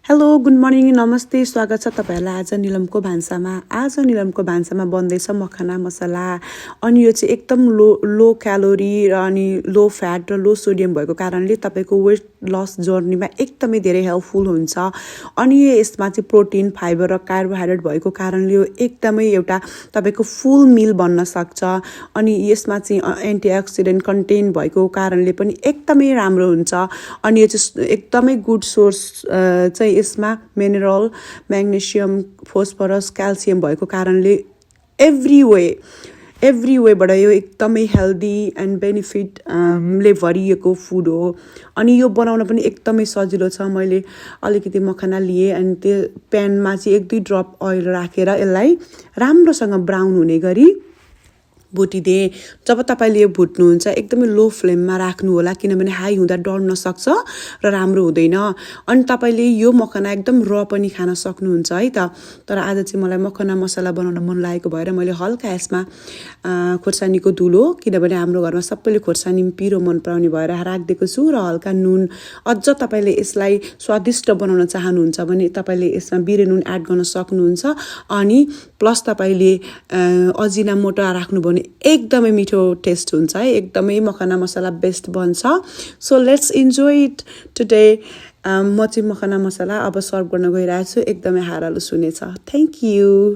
hello good morning नमस्ते स्वागत छ तपाईहरुलाई आज निलमको भान्सामा बन्दैछ मखना मसला अनि यो चाहिँ एकदम लो क्यालोरी र अनि लो फ्याट र लो सोडियम भएको कारणले तपाईको वेट लस जर्नीमा एकदमै धेरै हेल्पफुल हुन्छ अनि यसमा चाहिँ प्रोटिन फाइबर र कार्बोहाइड्रेट भएको कारणले यो एकदमै एउटा तपाईको फुल मिल बन्न सक्छ अनि यसमा चाहिँ एन्टिअक्सिडेन्ट कन्टेन्ट भएको कारणले पनि एकदमै राम्रो हुन्छ अनि यो चाहिँ एकदमै गुड सोर्स चाहिँ यसमा मिनरल म्याग्नेशियम फोस्फरस क्याल्सियम भएको कारणले एभ्री वेबाट यो एकदमै हेल्दी एन्ड बेनिफिट ले भरिएको फुड हो अनि यो बनाउन पनि एकदमै सजिलो छ मैले अलिकति मखना लिए अनि त्यो प्यानमा चाहिँ 1-2 ड्रप ओइल राखेर यसलाई राम्रोसँग ब्राउन हुने गरी भुटिदे जब तपाईले यो भुट्नुहुन्छ एकदमै लो फ्लेममा राख्नु होला किनभने हाई हुँदा डढ्न सक्छ र राम्रो हुँदैन अनि तपाईले यो मखना एकदम र पनि खान सक्नुहुन्छ है त तर आज चाहिँ मलाई मखना मसला बनाउन मन लागेको भएर मैले हल्का यसमा खोर्सानीको धुलो किनभने हाम्रो घरमा सबैले खोर्सानी पिरो मन पराउने भएर राख्दिएको छु र हल्का नुन अझ तपाईले यसलाई स्वादिष्ट बनाउन चाहनुहुन्छ भने तपाईले यसमा बिरे नुन एड गर्न सक्नुहुन्छ अनि प्लस तपाईले अजिनामोटो राख्नु भने एकदमै मिठो टेस्ट हुन्छ है एकदमै मखना मसला बेस्ट बन्छ so let's enjoy it today म चाहिँ मखना मसला अब सर्भ गर्न गइरहेको छु एकदमै हारालो सुनेछ थ्यांक यू